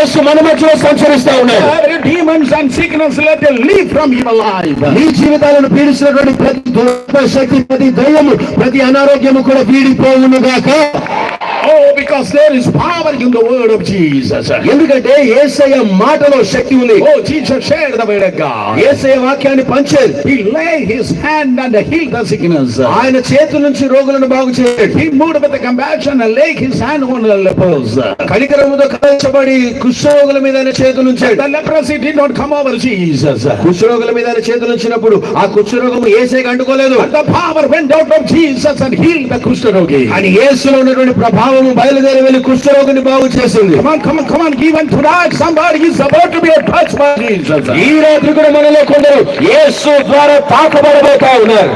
యేసు మన మధ్యలో సంచరిస్తా ఉన్నాడు. Every demons and sickness let them leave from your life. నీ జీవితాలను పీడిస్తున్నటువంటి ప్రతి దుష్ట శక్తి, ప్రతి దయ్యము, ప్రతి అనారోగ్యము కూడా వీడిపోవును గాక. Oh, because there is power in the word of Jesus. ఎందుకంటే యేసయ్య మాటలో శక్తి ఉంది. Oh, Jesus shared the word of God. యేసయ్య వాక్యాన్ని పంచాడు. He lay his hand and healed the sickness. ఆయన చేతుల నుంచి రోగులను బాగు చేశాడు. He moved with the compassion and laid his hand on the lepers. కనికరముతో కదల్చబడి కుష్ఠరోగుల మీద ఆయన చేతులు ఉంచాడు. The leprosy did not come over Jesus. కుష్ఠరోగుల మీద ఆయన చేతులు ఉంచినప్పుడు ఆ కుష్ఠరోగము యేసయ్యకు అంటుకోలేదు. But the power went out of Jesus and healed the కుష్ఠరోగి. అని యేసులో ఉన్నటువంటి ప్రభావము బయలుదేరి వెళ్ళి కుష్ఠరోగిని బాగు చేసింది. Come on, even tonight somebody is about to be touched by Jesus. ఈ రాత్రి కూడా మనలో కొందరు యేసు ద్వారా తాకబడబోతా ఉన్నారు.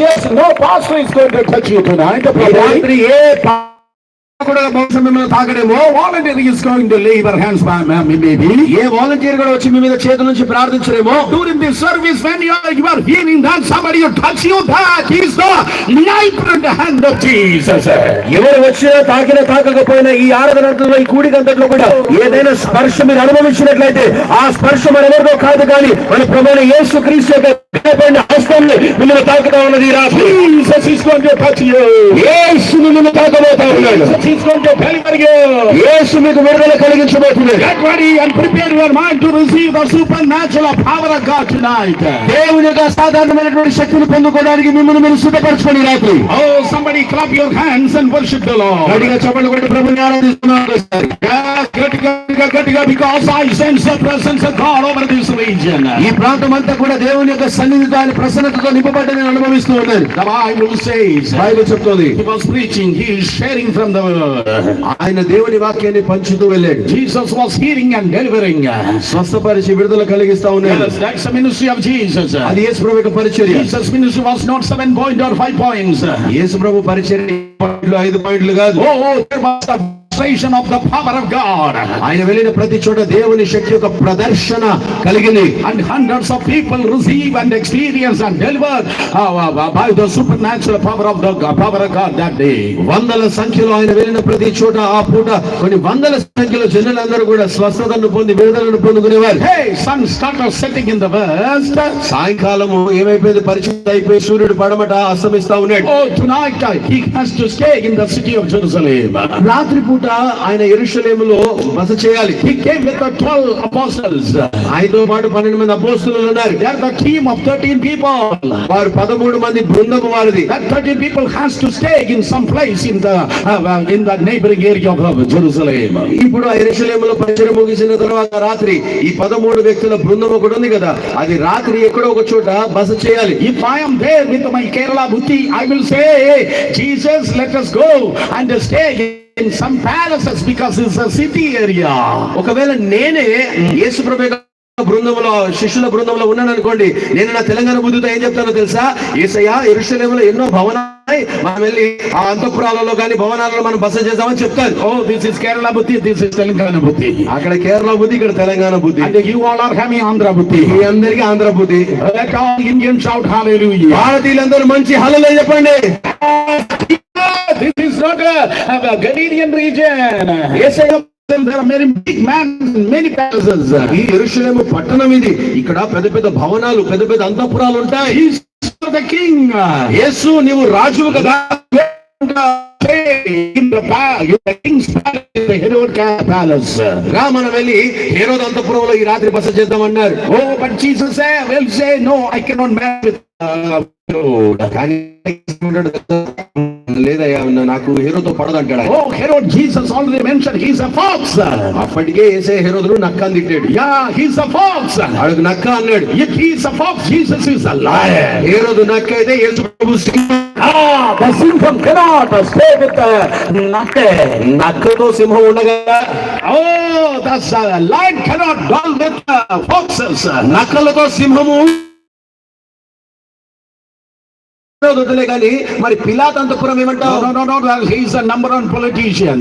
Yes. No pastor is going to touch you tonight. ఈ రాత్రి ఏ కూడా బహుశా మిమ్మల్ని తాకడేమో. Volunteer is going to lay your hands by maybe. A volunteer కూడా వచ్చి మీ మీద చేతుల నుంచి ప్రార్థించరేమో. During this service when you are hearing that somebody will touch you, that is the life in the hand of Jesus. ఎవరు వచ్చినా తాకకపోయినా ఈ ఆరాధనలో ఈ కూడికంతట్లో కూడా ఏదైనా స్పర్శ మీరు అనుభవించినట్లయితే ఆ స్పర్శ మనెవరిదో కాదు కానీ మన ప్రభువైన యేసు క్రీస్తు యొక్క హస్తాన్ని మిమ్మల్ని తాకుతా ఉన్నది. Jesus is going to touch you. యేసు మిమ్మల్ని తాకబోతా ఉన్నాడు. He's going to deliver you. యేసు మీకు విడుదల కలిగించబోతున్నాడు. Get ready and prepare your mind to receive the supernatural power of God tonight. దేవుని యొక్క అసాధారణమైనటువంటి శక్తిని పొందుకోవడానికి మిమ్మల్ని మీరు సిద్ధపరచుకోండి రాత్రి. Oh, somebody clap your hands and worship the Lord. గట్టిగా చప్పట్లు కొట్టి ప్రభువుని ఆరాధిస్తున్నాం. గట్టిగా because I sense the presence of God over this region. ఈ ప్రాంతం అంతా కూడా దేవుని యొక్క సన్నిధితో ఆయన ప్రసన్నతతో నింపబడ్డని అనుభవిస్తూ ఉన్నారు. The Bible says, బైబిల్ చెప్తోంది, he was preaching, he is sharing from the word. ఆయన దేవుని వాక్యాన్ని పంచుతూ వెళ్ళాడు. Jesus was healing and delivering. స్వస్థపరిచి విడుదల కలిగిస్తా ఉన్నాడు. That's the ministry of Jesus. అది యేసు ప్రభు యొక్క పరిచర్య. Jesus ministry was not 7 points or 5 points. యేసు ప్రభు పరిచర్య 5 పాయింట్లు కాదు. Oh, there was the demonstration of the power of God. ఆయన వెళ్ళిన ప్రతి చోట దేవుని శక్తి యొక్క ప్రదర్శన కలిగింది. And hundreds of people receive and experience and deliver by the supernatural power of God that day. వందల సంఖ్యలో ఆయన వెళ్ళిన ప్రతి చోట ఆ పూట కొన్ని వందల సంఖ్యలో జనులందరూ కూడా స్వస్థతను పొంది విడుదలను పొందుకునేవారు. Hey, sun started setting in the west. సాయంకాలము ఏమైపోయింది, పరిచయం అయిపోయి సూర్యుడు పడమట అస్తమిస్తా ఉన్నాడు. Oh, tonight he has to stay in the city of Jerusalem. రాత్రి పూట ఆయన యెరూషలేములో బస చేయాలి. He came with the 12 apostles. ఆయనతో పాటు 12 మంది అపోస్తలులు ఉన్నారు. They are the team of 13 people. వారు 13 మంది బృందము వారిది. That 13 people has to stay in some place in the neighboring area of Jerusalem. ఇప్పుడు యెరూషలేములో పరిచయం ముగిసిన తర్వాత రాత్రి ఈ 13 వ్యక్తుల బృందం ఒకటి ఉంది కదా, అది రాత్రి ఎక్కడో ఒక చోట బస చేయాలి. If I am there with my Kerala Buddhi, I will say, hey, Jesus, let us go and stay in some palaces because it's a city area. ఒకవేళ నేనే యేసు ప్రభు బృందంలో శిష్యుల బృందంలో ఉన్నాను అనుకోండి, నేను నా తెలంగాణ బుద్ధితో ఏం చెప్తానో తెలుసా? యేసయ్య, యెరూషలేములో ఎన్నో భవనాలు, మనం వెళ్ళి ఆ అంతఃపురాలలో కానీ భవనాలలో మనం బస చేద్దామని చెప్తాను. Oh, this is Kerala Buddhi, this is Telangana Buddhi. అక్కడ కేరళ బుద్ధి, ఇక్కడ తెలంగాణ బుద్ధి. And you all are having Andhra Buddhi. మీ అందరికీ ఆంధ్ర బుద్ధి. Let all Indians shout hallelujah. భారతీయులందరూ మంచి హల్లెలూయా చెప్పండి. This is not a Galilean region. Jesaya, there are many big men, many palaces. ఈ యెరూషలేము పట్టణం ఇది. ఇక్కడ పెద్ద పెద్ద భవనాలు, పెద్ద పెద్ద అంతఃపురాలు ఉంటాయి. He's the king. యేసు నీవు రాజువు కదా. In the king's palace, the Herod palace. రా మనం వెళ్ళి హేరోదు అంతఃపురంలో ఈ రాత్రి బస చేద్దామన్నారు. Oh, but Jesus will say, no, I cannot marry with లేదయ్యా, నాకు హేరోతో పడదంటాడు. Oh, Herod, Jesus already mentioned he's a fox. అప్పటికే యేసే హేరోదును నక్క అని తిట్టాడు. Yeah, he's a fox. అడుగు నక్క అన్నాడు. If he's a fox, Jesus is a lion. హేరోదు నక్క అయితే యేసు ప్రభు సింహం. The సింహం cannot stay with the నక్కతో సింహం ఉండగా, oh, that's a lion cannot dwell with foxes. నక్కలతో సింహము వద్దులే కానీ మరి పిలాతు అంతఃపురం ఏమంటావు? No, he is a number one politician.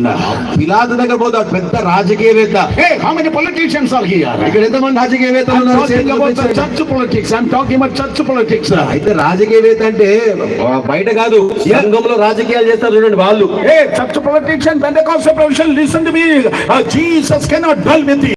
పిలాతు దగ్గర పోతాడు, పెద్ద రాజకీయవేత్త. Hey, how many politicians are here? ఇక్కడ ఎంతమంది రాజకీయవేత్తలు I'm ఉన్నారు? talking about the church politics. I'm talking about church politics. అయితే రాజకీయవేత్త అంటే బయట కాదు, సంఘంలో రాజకీయాలు చేస్తారు చూడండి వాళ్ళు. Hey, church politics and Pentecostal profession, listen to me. Jesus cannot dwell with you.